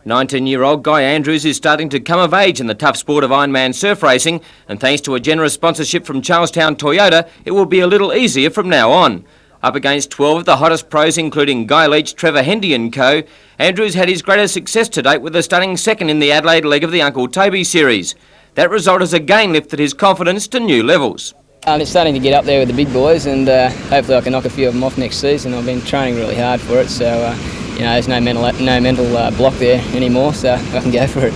19-year-old Guy Andrews is starting to come of age in the tough sport of Ironman surf racing, and thanks to a generous sponsorship from Charlestown Toyota, it will be a little easier from now on. Up against 12 of the hottest pros, including Guy Leach, Trevor Hendy and co, Andrews had his greatest success to date with a stunning second in the Adelaide leg of the Uncle Toby series. That result has again lifted his confidence to new levels. It's starting to get up there with the big boys, and hopefully I can knock a few of them off next season. I've been training really hard for it, so there's no mental block there anymore, so I can go for it.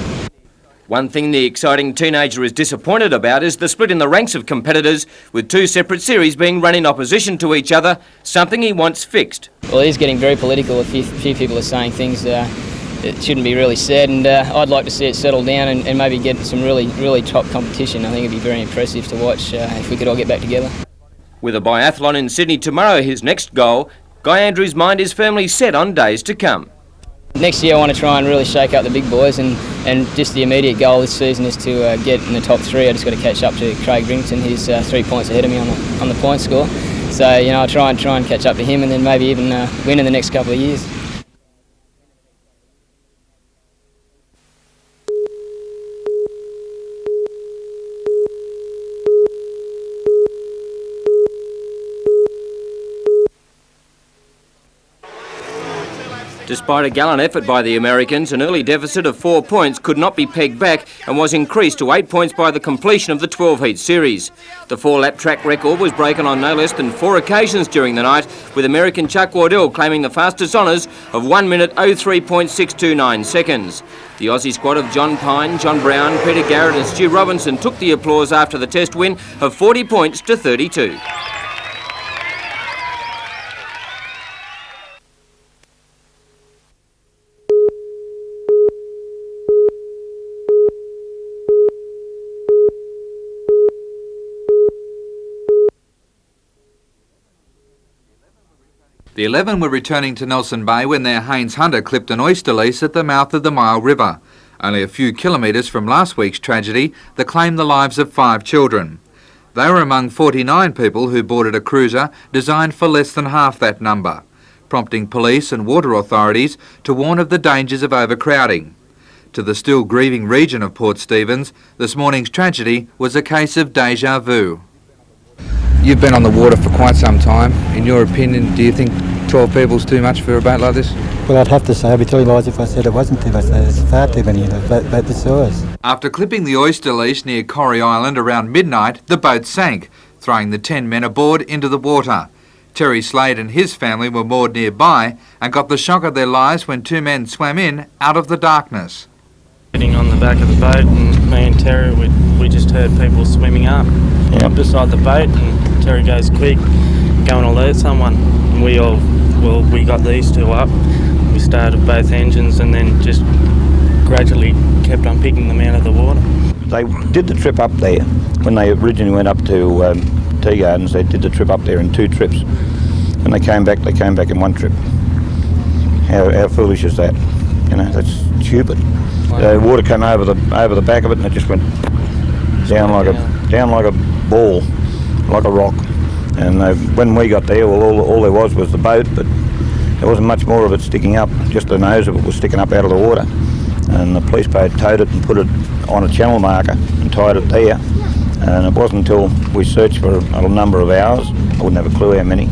One thing the exciting teenager is disappointed about is the split in the ranks of competitors, with two separate series being run in opposition to each other, something he wants fixed. Well, he's getting very political. A few people are saying things that shouldn't be really said, and I'd like to see it settle down and maybe get some really top competition. I think it'd be very impressive to watch if we could all get back together. With a biathlon in Sydney tomorrow his next goal, Guy Andrews' mind is firmly set on days to come. Next year I want to try and really shake up the big boys, and just the immediate goal this season is to get in the top three. I just got to catch up to Craig Brington. He's 3 points ahead of me on the point score. So I'll try and catch up to him, and then maybe even win in the next couple of years. Despite a gallant effort by the Americans, an early deficit of 4 points could not be pegged back and was increased to 8 points by the completion of the 12-heat series. The 4-lap track record was broken on no less than 4 occasions during the night, with American Chuck Waddell claiming the fastest honours of 1 minute 03.629 seconds. The Aussie squad of John Pine, John Brown, Peter Garrett and Stu Robinson took the applause after the test win of 40 points to 32. The 11 were returning to Nelson Bay when their Haynes Hunter clipped an oyster lease at the mouth of the Mile River, only a few kilometres from last week's tragedy that claimed the lives of 5 children. They were among 49 people who boarded a cruiser designed for less than half that number, prompting police and water authorities to warn of the dangers of overcrowding. To the still grieving region of Port Stephens, this morning's tragedy was a case of déjà vu. You've been on the water for quite some time. In your opinion, do you think 12 people's too much for a boat like this? Well, I'd have to say, I'd be telling lies if I said it wasn't too much. There's far too many in a boat this size. After clipping the oyster leash near Corrie Island around midnight, the boat sank, throwing the 10 men aboard into the water. Terry Slade and his family were moored nearby and got the shock of their lives when 2 men swam in out of the darkness. Sitting on the back of the boat, and me and Terry, we just heard people swimming up beside the boat, and Terry goes, "Quick, go and alert someone." And we got these 2 up. We started both engines and then just gradually kept on picking them out of the water. They did the trip up there. When they originally went up to Tea Gardens, they did the trip up there in 2 trips. When they came back in 1 trip. How foolish is that? That's stupid. The water came over the back of it, and it just went down like a ball, like a rock. And when we got there, well, all there was the boat, but there wasn't much more of it sticking up. Just the nose of it was sticking up out of the water. And the police boat towed it and put it on a channel marker and tied it there. And it wasn't until we searched for a number of hours, I wouldn't have a clue how many,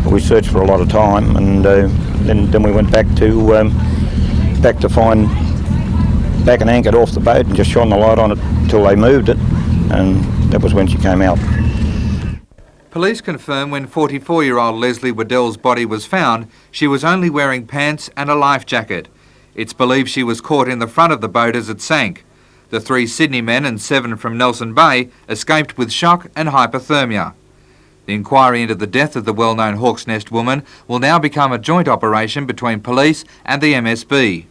but we searched for a lot of time, and then we went back to find back and anchored off the boat and just shone the light on it till they moved it, and that was when she came out. Police confirm when 44-year-old Leslie Waddell's body was found, she was only wearing pants and a life jacket. It's believed she was caught in the front of the boat as it sank. The 3 Sydney men and 7 from Nelson Bay escaped with shock and hypothermia. The inquiry into the death of the well-known Hawk's Nest woman will now become a joint operation between police and the MSB.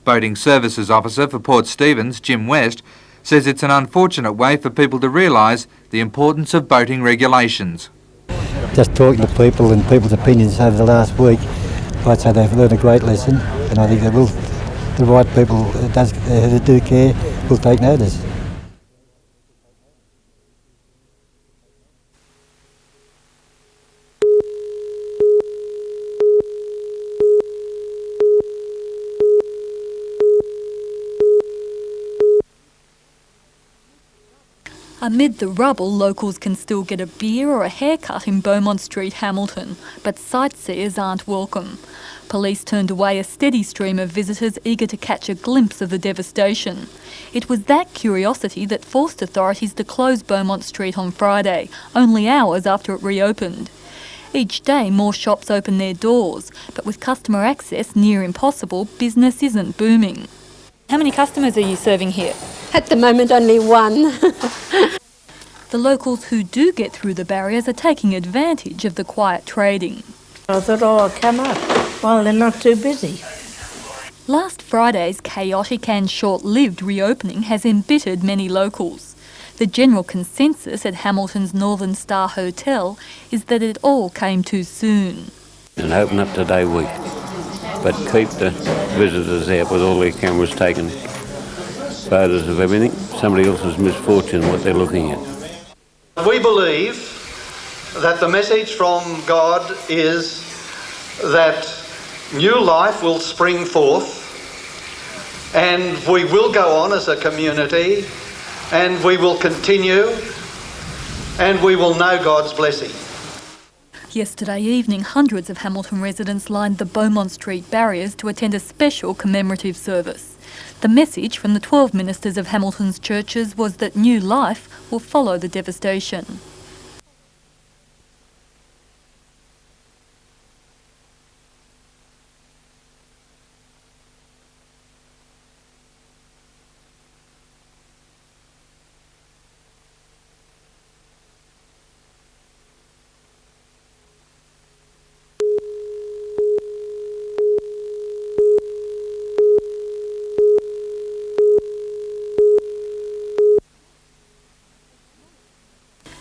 Boating Services Officer for Port Stephens, Jim West, says it's an unfortunate way for people to realise the importance of boating regulations. Just talking to people and people's opinions over the last week, I'd say they've learned a great lesson, and I think the right people who do care will take notice. Amid the rubble, locals can still get a beer or a haircut in Beaumont Street, Hamilton, but sightseers aren't welcome. Police turned away a steady stream of visitors eager to catch a glimpse of the devastation. It was that curiosity that forced authorities to close Beaumont Street on Friday, only hours after it reopened. Each day more shops open their doors, but with customer access near impossible, business isn't booming. How many customers are you serving here? At the moment, only one. The locals who do get through the barriers are taking advantage of the quiet trading. I thought, I'll come up. Well, they're not too busy. Last Friday's chaotic and short-lived reopening has embittered many locals. The general consensus at Hamilton's Northern Star Hotel is that it all came too soon. And open up today week, but keep the visitors out with all their cameras taking photos of everything. Somebody else's misfortune, what they're looking at. We believe that the message from God is that new life will spring forth and we will go on as a community and we will continue and we will know God's blessing. Yesterday evening, hundreds of Hamilton residents lined the Beaumont Street barriers to attend a special commemorative service. The message from the 12 ministers of Hamilton's churches was that new life will follow the devastation.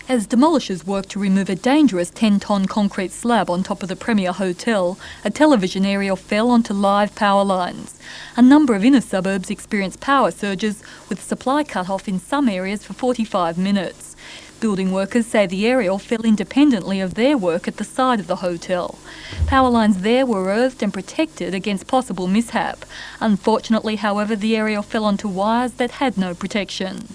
As demolishers work to remove a dangerous 10-tonne concrete slab on top of the Premier Hotel, a television aerial fell onto live power lines. A number of inner suburbs experienced power surges, with supply cut off in some areas for 45 minutes. Building workers say the aerial fell independently of their work at the side of the hotel. Power lines there were earthed and protected against possible mishap. Unfortunately, however, the aerial fell onto wires that had no protection.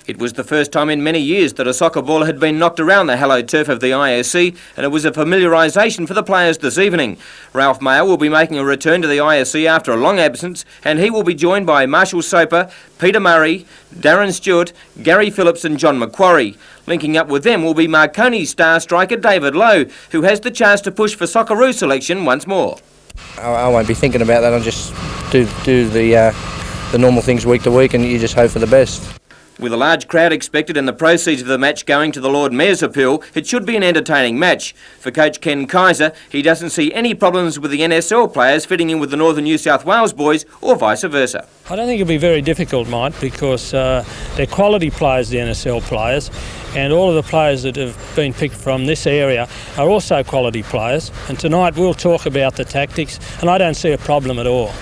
It was the first time in many years that a soccer ball had been knocked around the hallowed turf of the ISC, and it was a familiarisation for the players this evening. Ralph Mayer will be making a return to the ISC after a long absence, and he will be joined by Marshall Soper, Peter Murray, Darren Stewart, Gary Phillips and John Macquarie. Linking up with them will be Marconi's star striker David Lowe, who has the chance to push for Socceroo selection once more. I won't be thinking about that. I'll just do the normal things week to week, and you just hope for the best. With a large crowd expected and the proceeds of the match going to the Lord Mayor's appeal, it should be an entertaining match. For coach Ken Kaiser, he doesn't see any problems with the NSL players fitting in with the Northern New South Wales boys or vice versa. I don't think it'll be very difficult, Mike, because they're quality players, the NSL players, and all of the players that have been picked from this area are also quality players. And tonight we'll talk about the tactics, and I don't see a problem at all.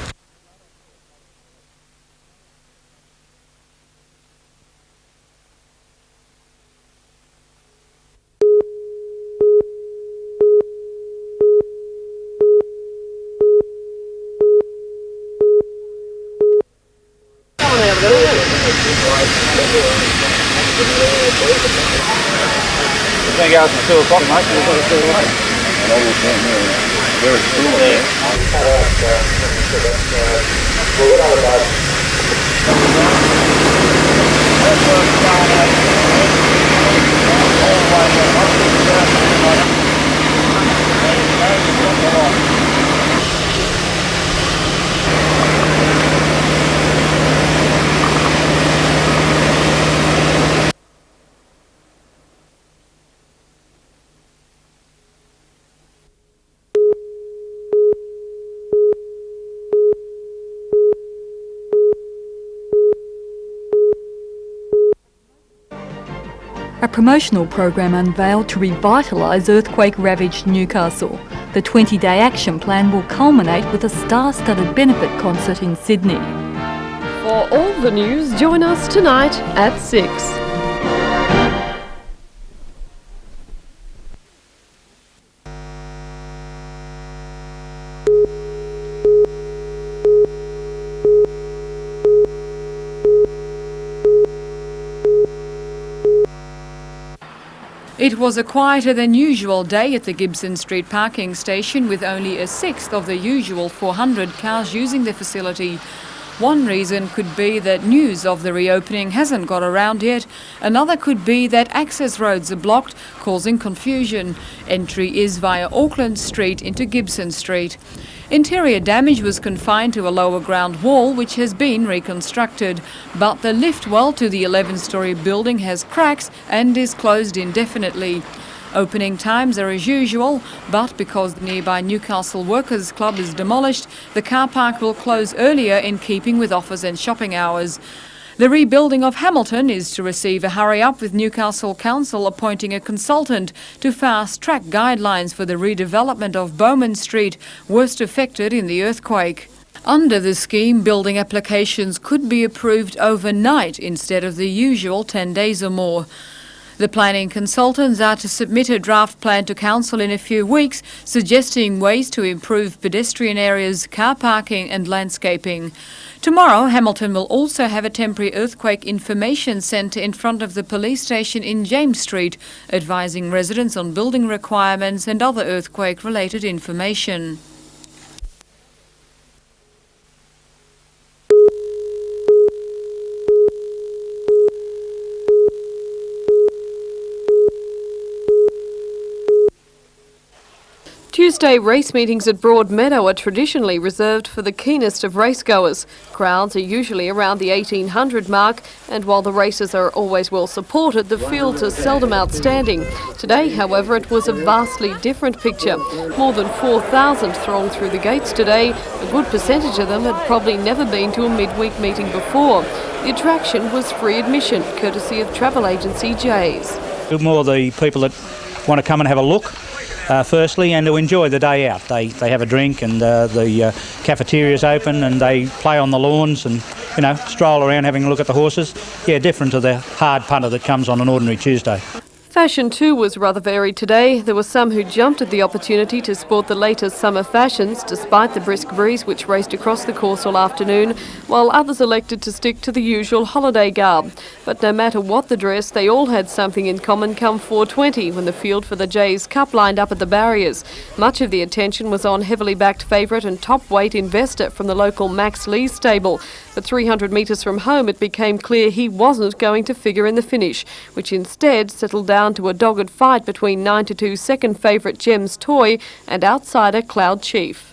It's going to go until 2 o'clock, mate. We've got to 2 o'clock. Where it's cool there. promotional program unveiled to revitalise earthquake-ravaged Newcastle. The 20-day action plan will culminate with a star-studded benefit concert in Sydney. For all the news, join us tonight at 6. It was a quieter than usual day at the Gibson Street parking station, with only a sixth of the usual 400 cars using the facility. One reason could be that news of the reopening hasn't got around yet. Another could be that access roads are blocked, causing confusion. Entry is via Auckland Street into Gibson Street. Interior damage was confined to a lower ground wall, which has been reconstructed. But the lift well to the 11-storey building has cracks and is closed indefinitely. Opening times are as usual, but because the nearby Newcastle Workers Club is demolished, the car park will close earlier in keeping with office and shopping hours. The rebuilding of Hamilton is to receive a hurry-up, with Newcastle Council appointing a consultant to fast-track guidelines for the redevelopment of Bowman Street, worst affected in the earthquake. Under the scheme, building applications could be approved overnight instead of the usual 10 days or more. The planning consultants are to submit a draft plan to Council in a few weeks, suggesting ways to improve pedestrian areas, car parking and landscaping. Tomorrow, Hamilton will also have a temporary earthquake information centre in front of the police station in James Street, advising residents on building requirements and other earthquake-related information. Tuesday race meetings at Broadmeadow are traditionally reserved for the keenest of racegoers. Crowds are usually around the 1800 mark, and while the races are always well supported, the fields are seldom outstanding. Today, however, it was a vastly different picture. More than 4,000 thronged through the gates today. A good percentage of them had probably never been to a midweek meeting before. The attraction was free admission, courtesy of travel agency Jays. More the people that want to come and have a look. Firstly, and to enjoy the day out. They have a drink, and the cafeteria's open, and they play on the lawns and, stroll around having a look at the horses. Yeah, different to the hard punter that comes on an ordinary Tuesday. Fashion too was rather varied today. There were some who jumped at the opportunity to sport the latest summer fashions, despite the brisk breeze which raced across the course all afternoon, while others elected to stick to the usual holiday garb. But no matter what the dress, they all had something in common come 4:20, when the field for the Jays Cup lined up at the barriers. Much of the attention was on heavily backed favourite and top weight Investor from the local Max Lee stable. But 300 metres from home, it became clear he wasn't going to figure in the finish, which instead settled down to a dogged fight between 9-2 second favourite Gems Toy and outsider Cloud Chief.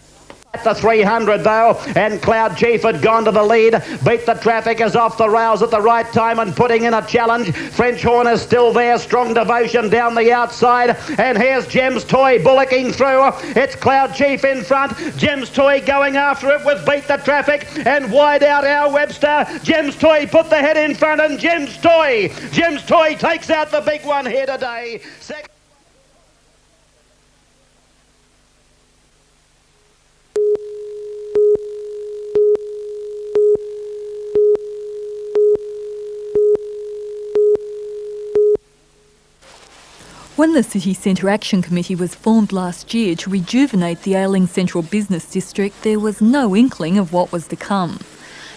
At the 300 though, and Cloud Chief had gone to the lead. Beat the Traffic is off the rails at the right time and putting in a challenge. French Horn is still there, Strong Devotion down the outside, and here's Gems Toy bullocking through. It's Cloud Chief in front, Gems Toy going after it with Beat the Traffic, and wide out our Webster. Gems Toy put the head in front, and Gems Toy takes out the big one here today. When the City Centre Action Committee was formed last year to rejuvenate the ailing Central Business District, there was no inkling of what was to come.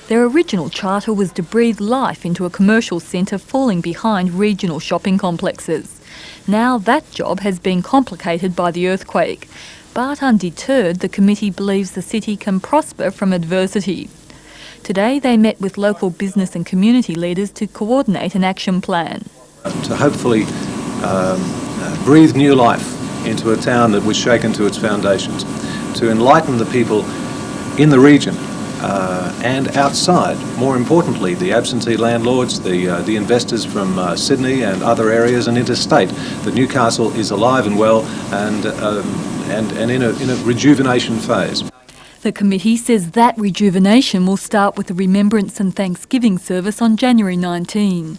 Their original charter was to breathe life into a commercial centre falling behind regional shopping complexes. Now that job has been complicated by the earthquake, but undeterred, the committee believes the city can prosper from adversity. Today they met with local business and community leaders to coordinate an action plan. To hopefully breathe new life into a town that was shaken to its foundations, to enlighten the people in the region and outside, more importantly, the absentee landlords, the investors from Sydney and other areas and interstate, that Newcastle is alive and well and in a rejuvenation phase. The committee says that rejuvenation will start with the Remembrance and Thanksgiving service on January 19.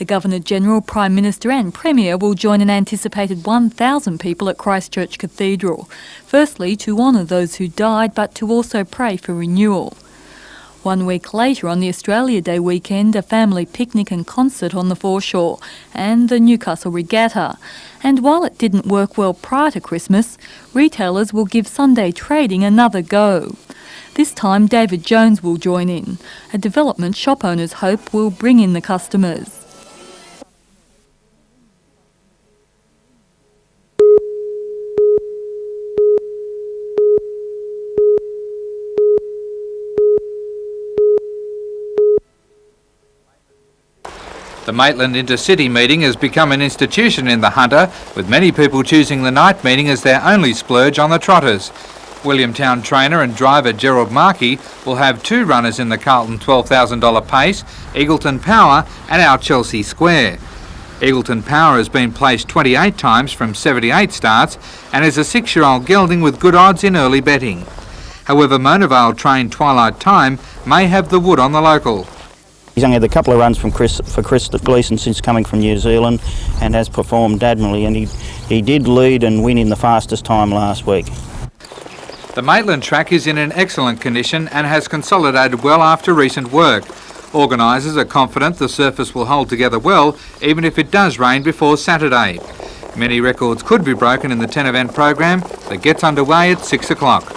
The Governor-General, Prime Minister and Premier will join an anticipated 1,000 people at Christchurch Cathedral, firstly to honour those who died but to also pray for renewal. 1 week later, on the Australia Day weekend, a family picnic and concert on the foreshore and the Newcastle Regatta. And while it didn't work well prior to Christmas, retailers will give Sunday trading another go. This time David Jones will join in, a development shop owners hope will bring in the customers. The Maitland Intercity meeting has become an institution in the Hunter, with many people choosing the night meeting as their only splurge on the trotters. Williamtown trainer and driver Gerald Markey will have 2 runners in the Carlton $12,000 pace, Eagleton Power and our Chelsea Square. Eagleton Power has been placed 28 times from 78 starts and is a 6-year-old gelding with good odds in early betting. However, Monavale trained Twilight Time may have the wood on the local. He's only had a couple of runs for Chris Gleeson since coming from New Zealand and has performed admirably, and he did lead and win in the fastest time last week. The Maitland track is in an excellent condition and has consolidated well after recent work. Organisers are confident the surface will hold together well, even if it does rain before Saturday. Many records could be broken in the 10-event program that gets underway at 6 o'clock.